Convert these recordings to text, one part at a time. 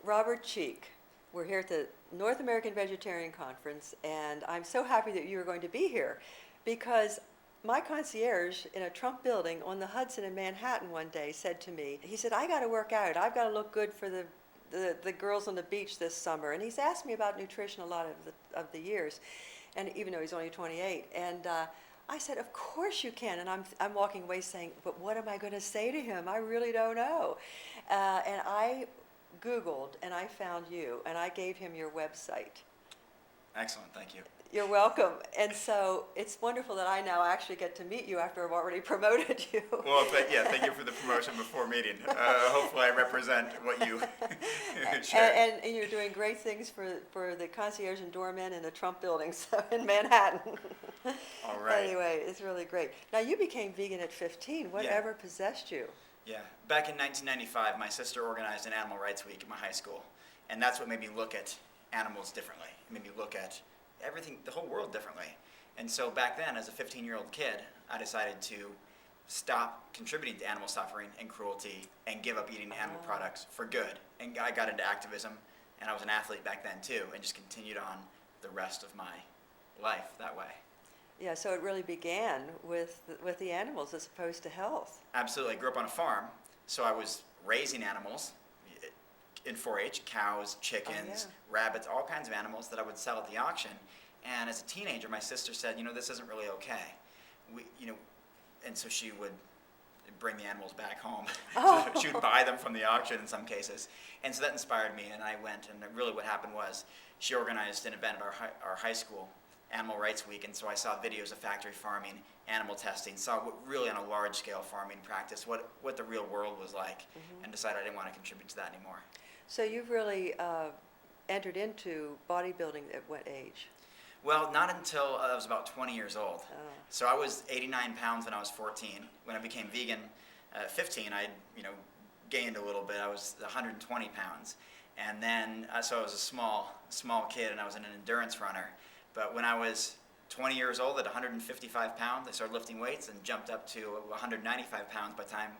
Robert Cheeke. We're here at the North American Vegetarian Conference, and I'm so happy that you are going to be here because my concierge in a Trump building on the Hudson in Manhattan one day said to me, he said, I got to work out. I've got to look good for the girls on the beach this summer. And he's asked me about nutrition a lot of the years, and even though he's only 28. And I said, of course you can. And I'm walking away saying, but what am I going to say to him? I really don't know. And I Googled and I found you, and I gave him your website. Excellent, thank you. You're welcome. And so it's wonderful that I now actually get to meet you after I've already promoted you. Well, thank you for the promotion before meeting. Hopefully I represent what you shared. And you're doing great things for the concierge and doormen in the Trump building in Manhattan. All right. Anyway, it's really great. Now, you became vegan at 15. Whatever possessed you? Yeah. Back in 1995, my sister organized an Animal Rights Week at my high school. And that's what made me look at animals differently. It made me look at everything, the whole world differently. And so back then, as a 15-year-old kid, I decided to stop contributing to animal suffering and cruelty and give up eating animal products for good. And I got into activism, and I was an athlete back then too, and just continued on the rest of my life that way. Yeah, so it really began with the animals as opposed to health. Absolutely. I grew up on a farm, so I was raising animals in 4-H, cows, chickens, rabbits, all kinds of animals that I would sell at the auction. And as a teenager, my sister said, this isn't really okay. And so she would bring the animals back home. So she would buy them from the auction in some cases. And so that inspired me, and I went, and really what happened was she organized an event at our high school, Animal Rights Week, and so I saw videos of factory farming, animal testing, saw what really on a large scale farming practice, what the real world was like, and decided I didn't want to contribute to that anymore. So you've really entered into bodybuilding at what age? Well, not until I was about 20 years old. So I was 89 pounds when I was 14. When I became vegan at 15, I gained a little bit. I was 120 pounds. And then, so I was a small kid, and I was an endurance runner. But when I was 20 years old at 155 pounds, I started lifting weights and jumped up to 195 pounds by the time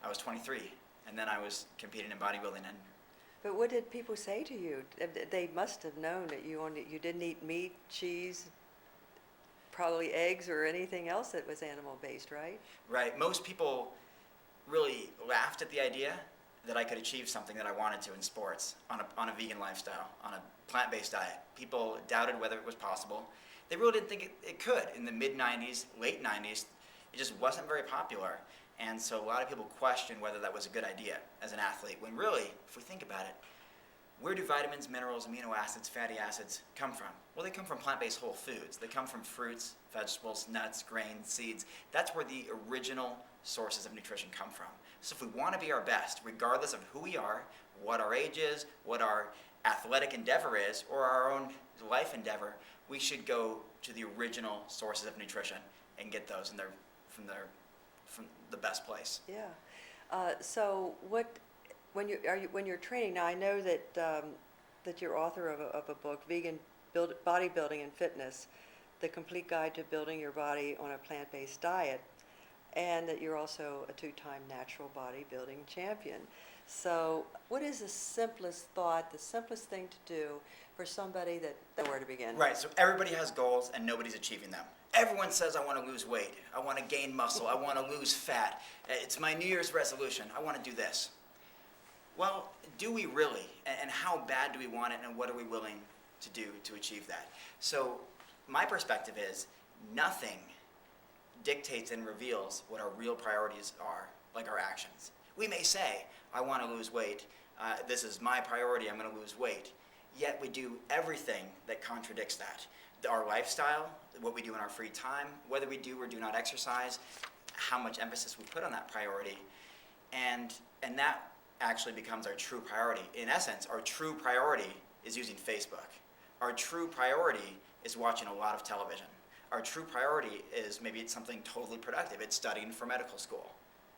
I was 23. And then I was competing in bodybuilding. But what did people say to you? They must have known that you didn't eat meat, cheese, probably eggs or anything else that was animal-based, right? Right. Most people really laughed at the idea that I could achieve something that I wanted to in sports on a vegan lifestyle, on a plant-based diet. People doubted whether it was possible. They really didn't think it could. In the mid-90s, late 90s, it just wasn't very popular. And so a lot of people questioned whether that was a good idea as an athlete, when really, if we think about it, where do vitamins, minerals, amino acids, fatty acids come from? Well, they come from plant-based whole foods. They come from fruits, vegetables, nuts, grains, seeds. That's where the original sources of nutrition come from. So if we want to be our best, regardless of who we are, what our age is, what our athletic endeavor is, or our own life endeavor, we should go to the original sources of nutrition and get those from the best place. Yeah. So when you're training now, I know that you're author of a book, Vegan Bodybuilding and Fitness, The Complete Guide to Building Your Body on a Plant-Based Diet, and that you're also a 2-time natural bodybuilding champion. So what is the simplest thing to do for somebody that doesn't know where to begin? Right, so everybody has goals and nobody's achieving them. Everyone says, I want to lose weight, I want to gain muscle, I want to lose fat. It's my New Year's resolution, I want to do this. Well, do we really? And how bad do we want it, and what are we willing to do to achieve that? So my perspective is nothing dictates and reveals what our real priorities are, like our actions. We may say, I want to lose weight, this is my priority, I'm going to lose weight. Yet we do everything that contradicts that. Our lifestyle, what we do in our free time, whether we do or do not exercise, how much emphasis we put on that priority, and that actually becomes our true priority. In essence, our true priority is using Facebook. Our true priority is watching a lot of television. Our true priority is maybe it's something totally productive. It's studying for medical school.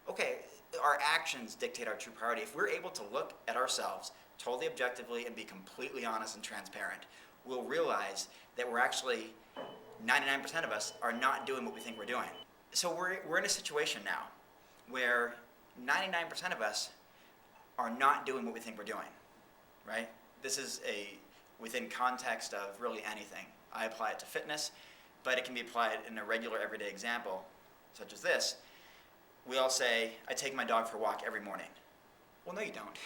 Okay, our actions dictate our true priority. If we're able to look at ourselves totally objectively and be completely honest and transparent, we'll realize that we're actually, 99% of us are not doing what we think we're doing. So we're in a situation now where 99% of us are not doing what we think we're doing. right? This is within context of really anything. I apply it to fitness, but it can be applied in a regular everyday example, such as this. We all say, I take my dog for a walk every morning. Well, no, you don't.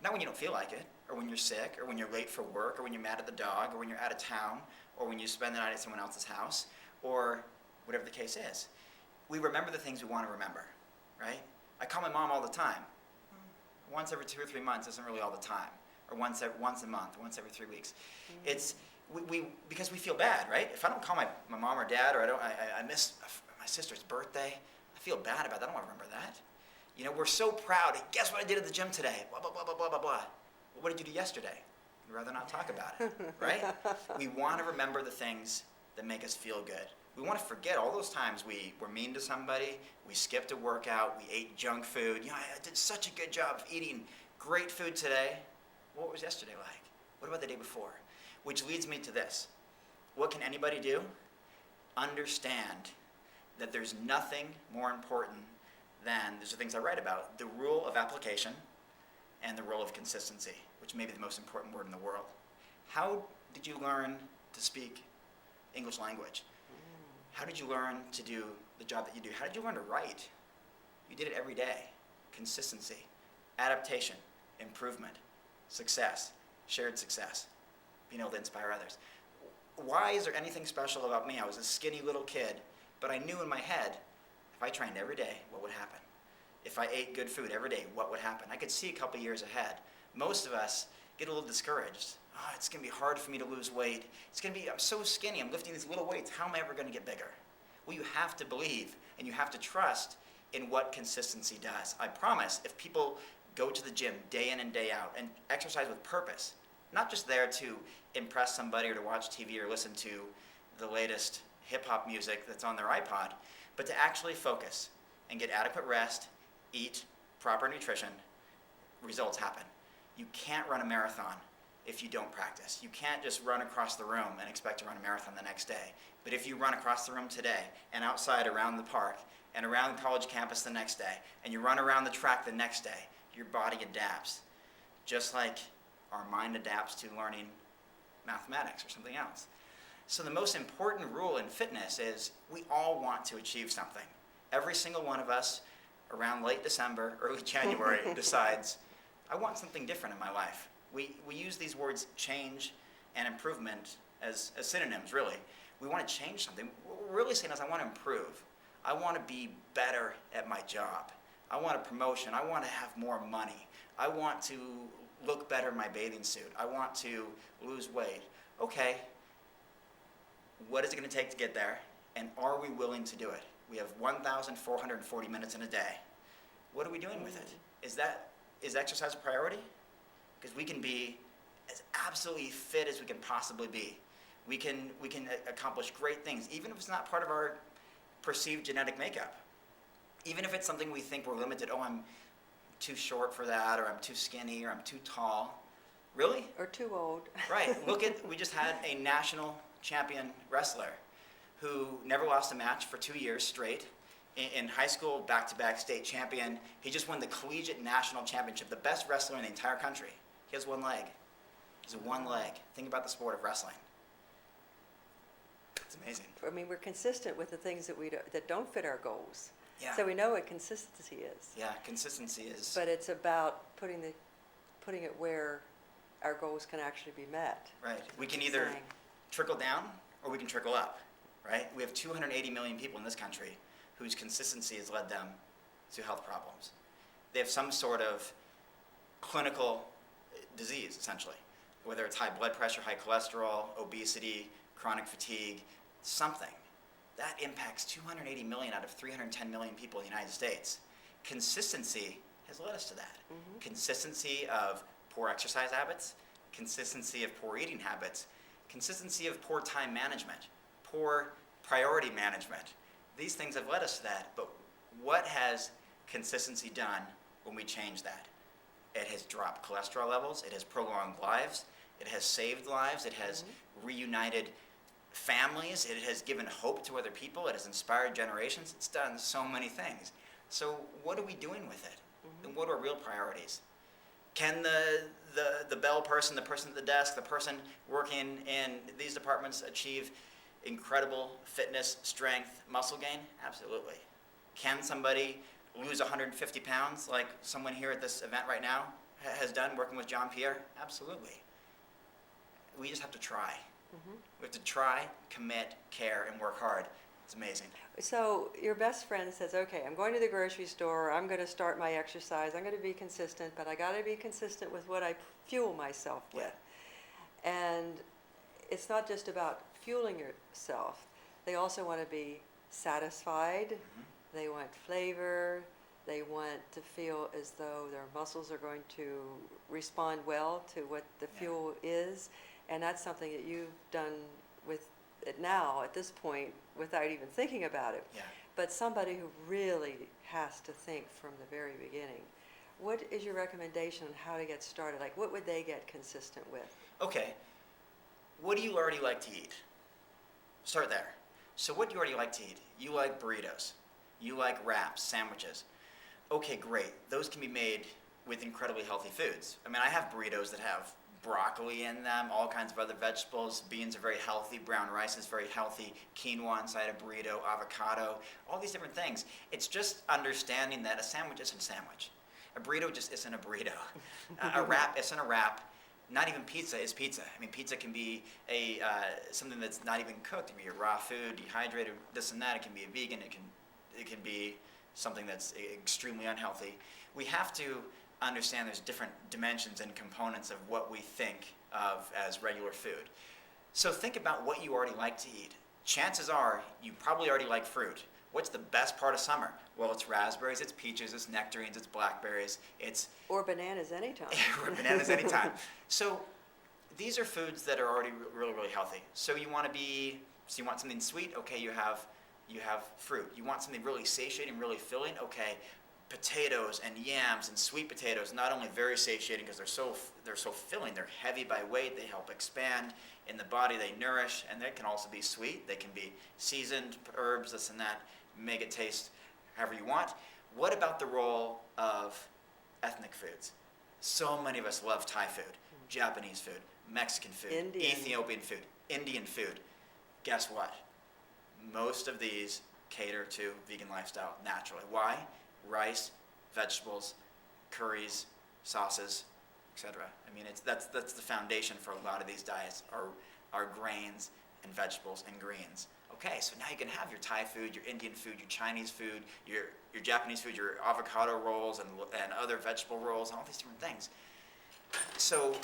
Not when you don't feel like it, or when you're sick, or when you're late for work, or when you're mad at the dog, or when you're out of town, or when you spend the night at someone else's house, or whatever the case is. We remember the things we want to remember, right? I call my mom all the time. Once every 2 or 3 months isn't really all the time, or once a month, once every 3 weeks. It's because we feel bad, right? If I don't call my mom or dad, or I miss my sister's birthday, I feel bad about that. I don't want to remember that. You know, we're so proud. Guess what I did at the gym today? Blah, blah, blah, blah, blah, blah, blah. Well, what did you do yesterday? We'd rather not talk about it, right? We want to remember the things that make us feel good. We want to forget all those times we were mean to somebody, we skipped a workout, we ate junk food. You know, I did such a good job of eating great food today. What was yesterday like? What about the day before? Which leads me to this. What can anybody do? Understand that there's nothing more important than, these are things I write about, the rule of application and the rule of consistency, which may be the most important word in the world. How did you learn to speak English language? How did you learn to do the job that you do? How did you learn to write? You did it every day. Consistency, adaptation, improvement, success, shared success, being able to inspire others. Why is there anything special about me? I was a skinny little kid, but I knew in my head, if I trained every day, what would happen? If I ate good food every day, what would happen? I could see a couple years ahead. Most of us get a little discouraged. Oh, it's going to be hard for me to lose weight. I'm so skinny, I'm lifting these little weights. How am I ever going to get bigger? Well, you have to believe and you have to trust in what consistency does. I promise, if people go to the gym day in and day out and exercise with purpose, not just there to impress somebody or to watch TV or listen to the latest hip-hop music that's on their iPod, but to actually focus and get adequate rest, eat proper nutrition, results happen. You can't run a marathon if you don't practice. You can't just run across the room and expect to run a marathon the next day. But if you run across the room today and outside around the park and around the college campus the next day and you run around the track the next day, your body adapts. Just like our mind adapts to learning mathematics or something else. So the most important rule in fitness is we all want to achieve something. Every single one of us around late December, early January decides, I want something different in my life. We use these words change and improvement as synonyms, really. We want to change something. What we're really saying is I want to improve. I want to be better at my job. I want a promotion. I want to have more money. I want to look better in my bathing suit. I want to lose weight. Okay, what is it going to take to get there? And are we willing to do it? We have 1,440 minutes in a day. What are we doing with it? Is exercise a priority? Because we can be as absolutely fit as we can possibly be. We can accomplish great things, even if it's not part of our perceived genetic makeup. Even if it's something we think we're limited, oh, I'm too short for that, or I'm too skinny, or I'm too tall. Really? Or too old. Right. We just had a national champion wrestler who never lost a match for 2 years straight. In high school, back-to-back state champion. He just won the collegiate national championship, the best wrestler in the entire country. He has one leg. He's one leg. Think about the sport of wrestling. It's amazing. I mean, we're consistent with the things that don't fit our goals. Yeah. So we know what consistency is. Yeah, consistency is. But it's about putting it where our goals can actually be met. Right. We can either trickle down or we can trickle up, right? We have 280 million people in this country whose consistency has led them to health problems. They have some sort of clinical disease, essentially, whether it's high blood pressure, high cholesterol, obesity, chronic fatigue, something. That impacts 280 million out of 310 million people in the United States. Consistency has led us to that. Mm-hmm. Consistency of poor exercise habits, consistency of poor eating habits, consistency of poor time management, poor priority management. These things have led us to that, but what has consistency done when we change that? It has dropped cholesterol levels, it has prolonged lives, it has saved lives, it has reunited families, it has given hope to other people, it has inspired generations, it's done so many things. So what are we doing with it? And what are real priorities? Can the bell person, the person at the desk, the person working in these departments achieve incredible fitness, strength, muscle gain? Absolutely. Can somebody lose 150 pounds like someone here at this event right now has done working with John Pierre? Absolutely. We just have to try. Mhm. We have to try, commit, care, and work hard. It's amazing. So your best friend says, okay, I'm going to the grocery store, I'm going to start my exercise, I'm going to be consistent, but I got to be consistent with what I fuel myself with. And it's not just about fueling yourself. They also want to be satisfied. Mhm. They want flavor. They want to feel as though their muscles are going to respond well to what the Yeah. fuel is. And that's something that you've done with it now at this point without even thinking about it. Yeah. But somebody who really has to think from the very beginning, what is your recommendation on how to get started? Like, what would they get consistent with? Okay. What do you already like to eat? Start there. So what do you already like to eat? You like burritos. You like wraps, sandwiches. Okay, great. Those can be made with incredibly healthy foods. I mean, I have burritos that have broccoli in them, all kinds of other vegetables. Beans are very healthy. Brown rice is very healthy. Quinoa inside a burrito, avocado, all these different things. It's just understanding that a sandwich isn't a sandwich. A burrito just isn't a burrito. A wrap isn't a wrap. Not even pizza is pizza. I mean, pizza can be something that's not even cooked. It can be a raw food, dehydrated, this and that. It can be a vegan. It can be something that's extremely unhealthy. We have to understand there's different dimensions and components of what we think of as regular food. So think about what you already like to eat. Chances are you probably already like fruit. What's the best part of summer? Well, it's raspberries, it's peaches, it's nectarines, it's blackberries, it's Or bananas anytime. or bananas anytime. So these are foods that are already really, really healthy. So you want something sweet? Okay, you have fruit. You want something really satiating, really filling? Okay, potatoes and yams and sweet potatoes, not only very satiating because they're so filling, they're heavy by weight, they help expand in the body, they nourish, and they can also be sweet. They can be seasoned herbs, this and that, make it taste however you want. What about the role of ethnic foods? So many of us love Thai food, Japanese food, Mexican food, Indian. Ethiopian food, Indian food. Guess what? Most of these cater to vegan lifestyle naturally. Why? Rice, vegetables, curries, sauces, etc. I mean, that's the foundation for a lot of these diets are grains and vegetables and greens. Okay, so now you can have your Thai food, your Indian food, your Chinese food, your Japanese food, your avocado rolls and other vegetable rolls and all these different things. So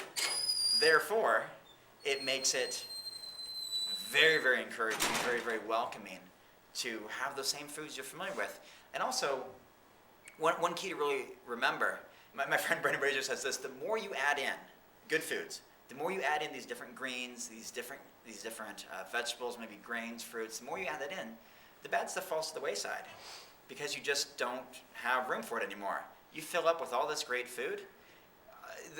therefore, it makes it very, very encouraging, very, very welcoming to have those same foods you're familiar with. And also, one key to really remember, my friend Brendan Brazier says this: the more you add in good foods, the more you add in these different greens, these different vegetables, maybe grains, fruits, the more you add that in, the bad stuff falls to the wayside because you just don't have room for it anymore. You fill up with all this great food,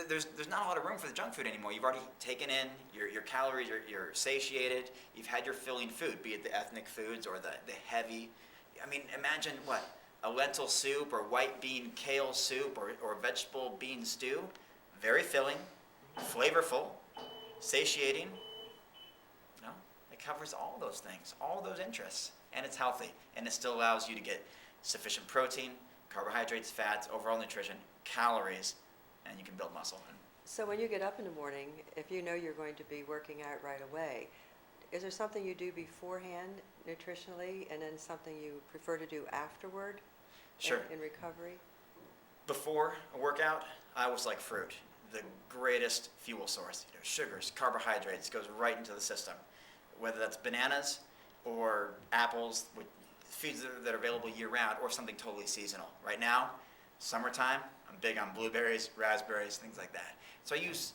there's not a lot of room for the junk food anymore. You've already taken in your calories, you're satiated, you've had your filling food, be it the ethnic foods or the heavy. I mean, imagine what? A lentil soup or white bean kale soup or vegetable bean stew. Very filling, flavorful, satiating. You know, it covers all those things, all those interests, and it's healthy. And it still allows you to get sufficient protein, carbohydrates, fats, overall nutrition, calories, and you can build muscle. So when you get up in the morning, if you know you're going to be working out right away, is there something you do beforehand nutritionally and then something you prefer to do afterward? Sure. In recovery? Before a workout, I always like fruit. The greatest fuel source. You know, sugars, carbohydrates, goes right into the system. Whether that's bananas or apples, with foods that are available year-round, or something totally seasonal. Right now, summertime, I'm big on blueberries, raspberries, things like that. So I use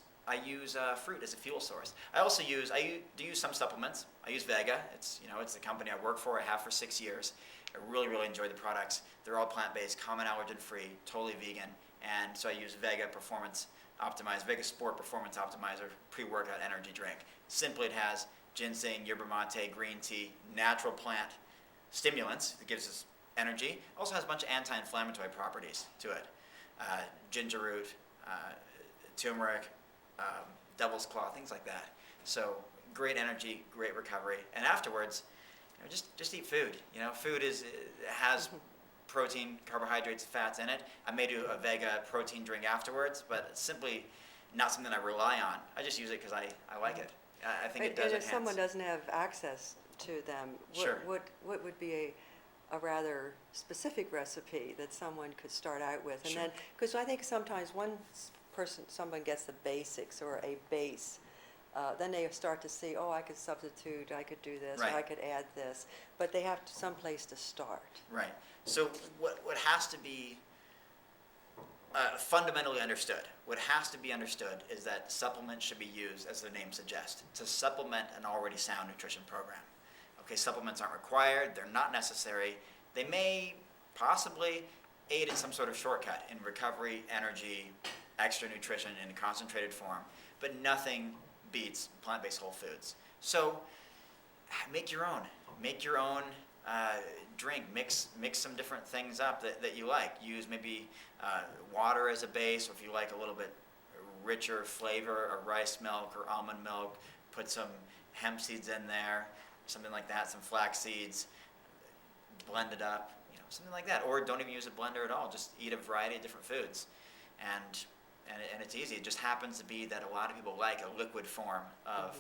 fruit as a fuel source. I do use some supplements. I use Vega. It's the company I work for. I have for 6 years. I really, really enjoy the products. They're all plant-based, common allergen-free, totally vegan. And so I use Vega Performance Optimizer, Vega Sport Performance Optimizer pre-workout energy drink. Simply, it has ginseng, yerba mate, green tea, natural plant stimulants that gives us energy. Also has a bunch of anti-inflammatory properties to it. Ginger root, turmeric, devil's claw, things like that. So great energy, great recovery, and afterwards, just eat food. Food has protein, carbohydrates, fats in it. I may do a Vega protein drink afterwards, but it's simply not something I rely on. I just use it because I like it. I think it does And if enhance. someone doesn't have access to them, Sure. what would be a rather specific recipe that someone could start out with? And Sure. then, because I think sometimes someone gets the basics or a base, then they start to see, oh, I could substitute, I could do this, or I Right. could add this, but they have some place to start. Right. So what has to be fundamentally understood, what has to be understood is that supplements should be used, as the name suggests, to supplement an already sound nutrition program. Okay, supplements aren't required, they're not necessary. They may possibly aid in some sort of shortcut in recovery, energy, extra nutrition in a concentrated form, but nothing beats plant-based whole foods. So make your own. Make your own drink. Mix some different things up that you like. Use maybe water as a base, or if you like a little bit richer flavor, or rice milk or almond milk, put some hemp seeds in there, something like that, some flax seeds, blend it up, something like that. Or don't even use a blender at all. Just eat a variety of different foods. And it's easy. It just happens to be that a lot of people like a liquid form of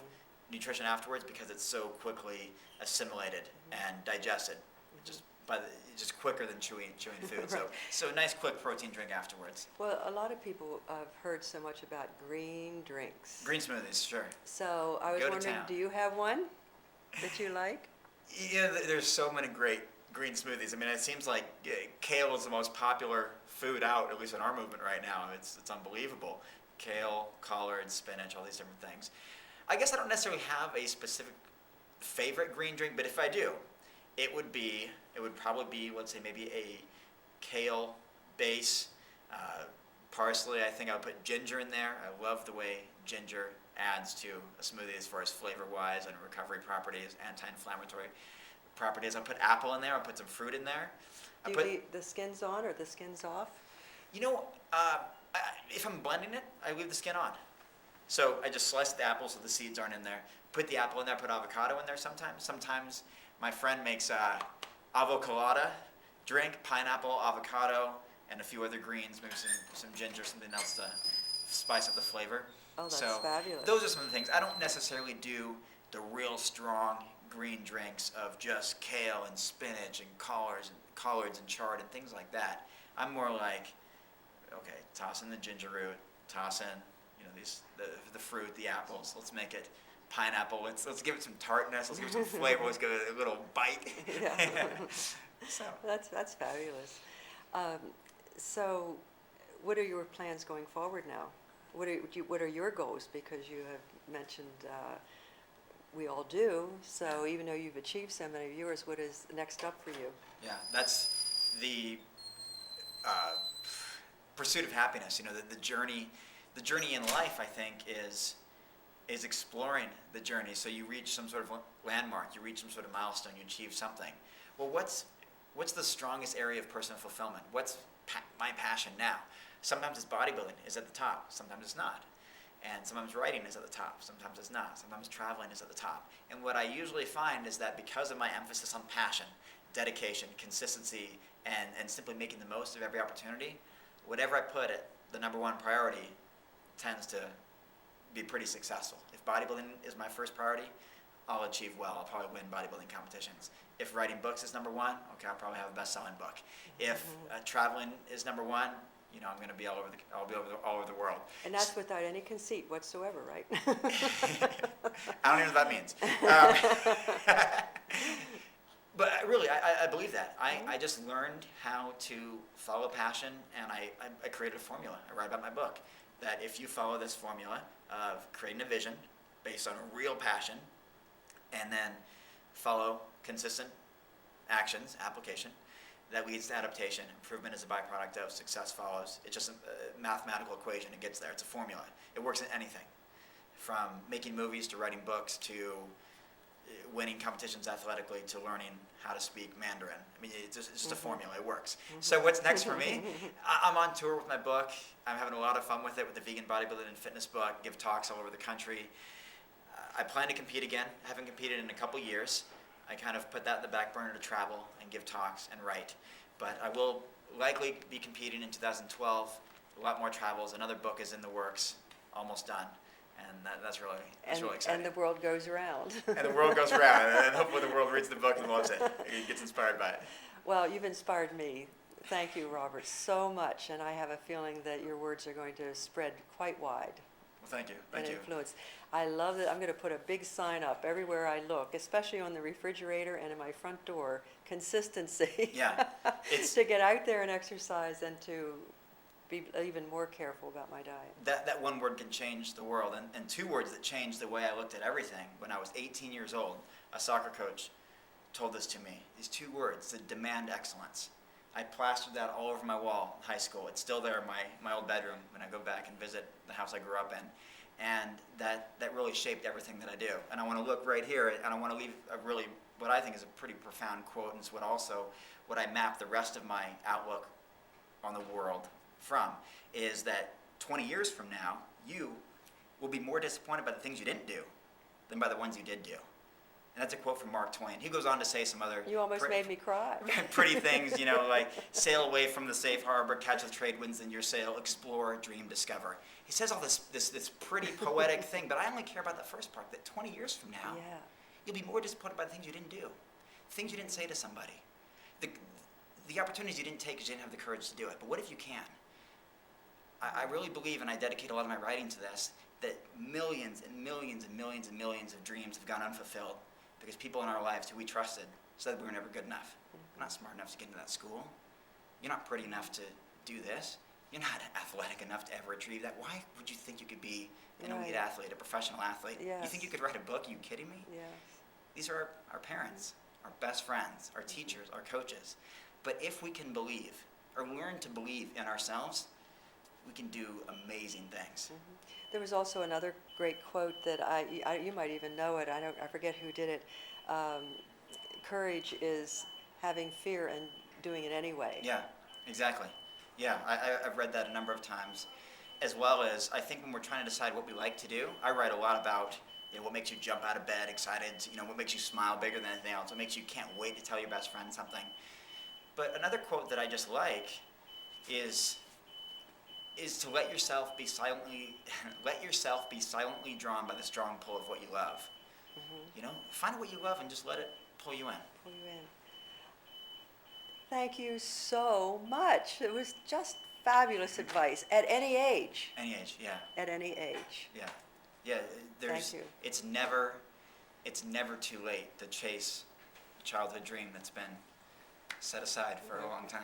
nutrition afterwards because it's so quickly assimilated and digested, just quicker than chewing food. Right. So nice quick protein drink afterwards. Well, a lot of people have heard so much about green drinks. Green smoothies, sure. So I was Go to wondering, town. do you have one that you like? There's so many great green smoothies. I mean, it seems like kale is the most popular food out, at least in our movement right now. It's unbelievable. Kale, collards, spinach, all these different things. I guess I don't necessarily have a specific favorite green drink, but if I do, it would probably be, let's say, maybe a kale base, parsley. I think I would put ginger in there. I love the way ginger adds to a smoothie as far as flavor-wise and recovery properties, anti-inflammatory properties. I'll put apple in there. I'll put some fruit in there. Do you leave the skins on or the skins off? If I'm blending it, I leave the skin on. So I just slice the apple so the seeds aren't in there. Put the apple in there, put avocado in there sometimes. Sometimes my friend makes avocado drink, pineapple, avocado, and a few other greens, maybe some ginger, something else to spice up the flavor. Oh, that's So fabulous. those are some of the things. I don't necessarily do the real strong green drinks of just kale and spinach and collards and chard and things like that. I'm more like, okay, toss in the ginger root, toss in the fruit, the apples. Let's make it pineapple. Let's give it some tartness. Let's give it some flavor. Let's give it a little bite. Yeah. So That's fabulous. So what are your plans going forward now? What are your goals? Because you have mentioned we all do. So even though you've achieved so many of yours, what is next up for you? yeah, that's the pursuit of happiness. The journey in life, I think, is exploring the journey. So you reach some sort of landmark, you reach some sort of milestone, you achieve something. Well, what's the strongest area of personal fulfillment? What's my passion now? Sometimes it's bodybuilding is at the top, sometimes it's not. And sometimes writing is at the top, sometimes it's not. Sometimes traveling is at the top. And what I usually find is that because of my emphasis on passion, dedication, consistency, and simply making the most of every opportunity, whatever I put at the number one priority tends to be pretty successful. If bodybuilding is my first priority, I'll achieve well. I'll probably win bodybuilding competitions. If writing books is number one, okay, I'll probably have a best-selling book. If traveling is number one, I'm going to be all over the world. And that's without any conceit whatsoever, right? I don't even know what that means. But really, I believe that. I just learned how to follow passion, and I created a formula. I write about my book that if you follow this formula of creating a vision based on a real passion, and then follow consistent actions, application, that leads to adaptation. Improvement is a byproduct of success follows. It's just a mathematical equation. It gets there. It's a formula. It works in anything, from making movies to writing books to winning competitions athletically to learning how to speak Mandarin. I mean, it's just a formula. It works. So what's next for me? I'm on tour with my book. I'm having a lot of fun with it, with the vegan bodybuilding and fitness book. Give talks all over the country. I plan to compete again. I haven't competed in a couple years. I kind of put that in the back burner to travel and give talks and write. But I will likely be competing in 2012. A lot more travels. Another book is in the works, almost done. And that's really exciting. And the world goes around. And the world goes around, and hopefully the world reads the book and loves it. It gets inspired by it. Well, you've inspired me. Thank you, Robert, so much. And I have a feeling that your words are going to spread quite wide. Well, thank you. And Thank you. influence. I love that. I'm going to put a big sign up everywhere I look, especially on the refrigerator and in my front door. Consistency. Yeah. It's to get out there and exercise and to be even more careful about my diet. that one word can change the world, and two words that changed the way I looked at everything. When I was 18 years old, a soccer coach told this to me. These two words, to demand excellence. I plastered that all over my wall in high school. It's still there in my old bedroom when I go back and visit the house I grew up in. And that really shaped everything that I do. And I want to look right here, and I want to leave a really, what I think is a pretty profound quote, and it's what I map the rest of my outlook on the world from, is that 20 years from now, you will be more disappointed by the things you didn't do than by the ones you did do. And that's a quote from Mark Twain. He goes on to say some other You almost made me cry. pretty things, like sail away from the safe harbor, catch the trade winds in your sail, explore, dream, discover. He says all this pretty poetic thing, but I only care about the first part, that 20 years from now, Yeah. you'll be more disappointed by the things you didn't do, things you didn't say to somebody, the opportunities you didn't take because you didn't have the courage to do it. But what if you can? I really believe, and I dedicate a lot of my writing to this, that millions and millions and millions and millions of dreams have gone unfulfilled because people in our lives who we trusted said we were never good enough. You're not smart enough to get into that school. You're not pretty enough to do this. You're not athletic enough to ever achieve that. Why would you think you could be an elite athlete, a professional athlete? Yes. You think you could write a book? Are you kidding me? Yes. These are our parents, our best friends, our teachers, our coaches. But if we can believe, or learn to believe in ourselves, we can do amazing things. There was also another great quote that you might even know it. I forget who did it. Courage is having fear and doing it anyway. Yeah, exactly. Yeah, I've read that a number of times. As well as, I think when we're trying to decide what we like to do, I write a lot about what makes you jump out of bed excited, what makes you smile bigger than anything else, what makes you can't wait to tell your best friend something. But another quote that I just like is to let yourself be silently drawn by the strong pull of what you love. Find what you love and just let it pull you in. Pull you in. Thank you so much. It was just fabulous advice at any age. Any age, yeah. At any age. Yeah. Yeah, Thank you. It's never too late to chase a childhood dream that's been set aside for a long time.